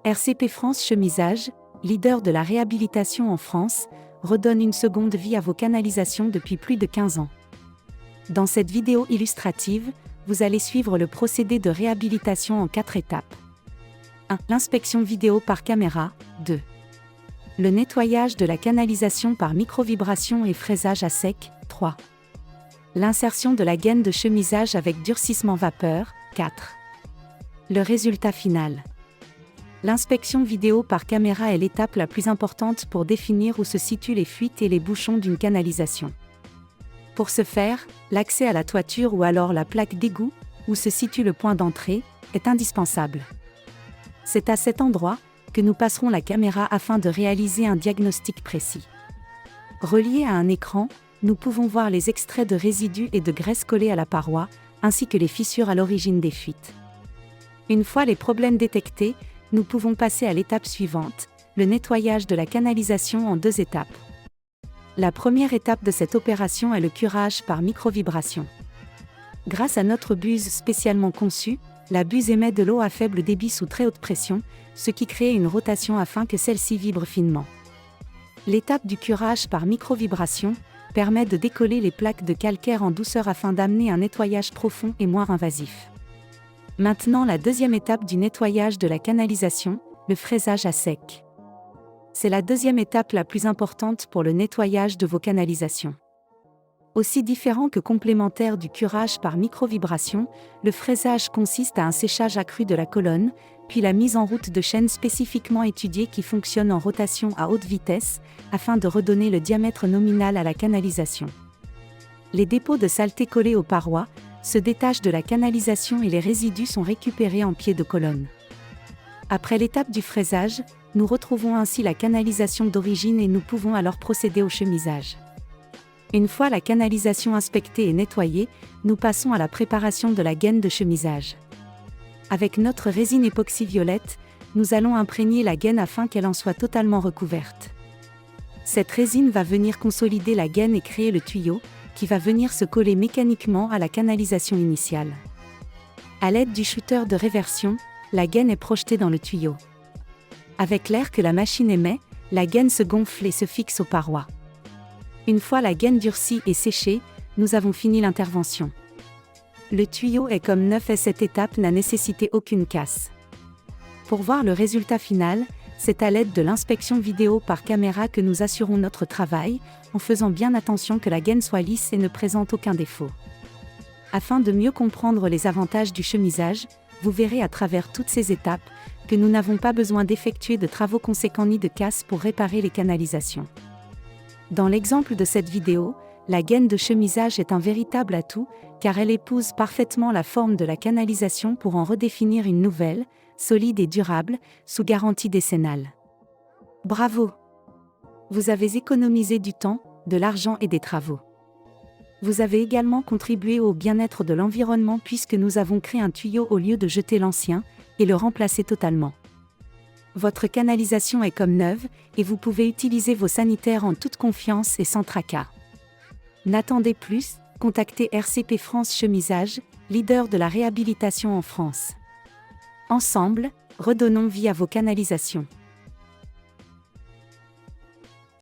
RCP France Chemisage, leader de la réhabilitation en France, redonne une seconde vie à vos canalisations depuis plus de 15 ans. Dans cette vidéo illustrative, vous allez suivre le procédé de réhabilitation en 4 étapes. 1. L'inspection vidéo par caméra. 2. Le nettoyage de la canalisation par microvibration et fraisage à sec. 3. L'insertion de la gaine de chemisage avec durcissement vapeur. 4. Le résultat final. L'inspection vidéo par caméra est l'étape la plus importante pour définir où se situent les fuites et les bouchons d'une canalisation. Pour ce faire, l'accès à la toiture ou alors la plaque d'égout, où se situe le point d'entrée, est indispensable. C'est à cet endroit que nous passerons la caméra afin de réaliser un diagnostic précis. Relié à un écran, nous pouvons voir les extraits de résidus et de graisse collés à la paroi, ainsi que les fissures à l'origine des fuites. Une fois les problèmes détectés, nous pouvons passer à l'étape suivante, le nettoyage de la canalisation en 2 étapes. La première étape de cette opération est le curage par microvibration. Grâce à notre buse spécialement conçue, la buse émet de l'eau à faible débit sous très haute pression, ce qui crée une rotation afin que celle-ci vibre finement. L'étape du curage par microvibration permet de décoller les plaques de calcaire en douceur afin d'amener un nettoyage profond et moins invasif. Maintenant, la deuxième étape du nettoyage de la canalisation, le fraisage à sec. C'est la deuxième étape la plus importante pour le nettoyage de vos canalisations. Aussi différent que complémentaire du curage par microvibration, le fraisage consiste à un séchage accru de la colonne, puis la mise en route de chaînes spécifiquement étudiées qui fonctionnent en rotation à haute vitesse, afin de redonner le diamètre nominal à la canalisation. Les dépôts de saleté collés aux parois se détachent de la canalisation et les résidus sont récupérés en pied de colonne. Après l'étape du fraisage, nous retrouvons ainsi la canalisation d'origine et nous pouvons alors procéder au chemisage. Une fois la canalisation inspectée et nettoyée, nous passons à la préparation de la gaine de chemisage. Avec notre résine époxy violette, nous allons imprégner la gaine afin qu'elle en soit totalement recouverte. Cette résine va venir consolider la gaine et créer le tuyau, qui va venir se coller mécaniquement à la canalisation initiale. À l'aide du shooter de réversion, la gaine est projetée dans le tuyau. Avec l'air que la machine émet, la gaine se gonfle et se fixe aux parois. Une fois la gaine durcie et séchée, nous avons fini l'intervention. Le tuyau est comme neuf et cette étape n'a nécessité aucune casse. Pour voir le résultat final, c'est à l'aide de l'inspection vidéo par caméra que nous assurons notre travail, en faisant bien attention que la gaine soit lisse et ne présente aucun défaut. Afin de mieux comprendre les avantages du chemisage, vous verrez à travers toutes ces étapes que nous n'avons pas besoin d'effectuer de travaux conséquents ni de casse pour réparer les canalisations. Dans l'exemple de cette vidéo, la gaine de chemisage est un véritable atout, car elle épouse parfaitement la forme de la canalisation pour en redéfinir une nouvelle, solide et durable, sous garantie décennale. Bravo! Vous avez économisé du temps, de l'argent et des travaux. Vous avez également contribué au bien-être de l'environnement puisque nous avons créé un tuyau au lieu de jeter l'ancien et le remplacer totalement. Votre canalisation est comme neuve et vous pouvez utiliser vos sanitaires en toute confiance et sans tracas. N'attendez plus, contactez RCP France Chemisage, leader de la réhabilitation en France. Ensemble, redonnons vie à vos canalisations.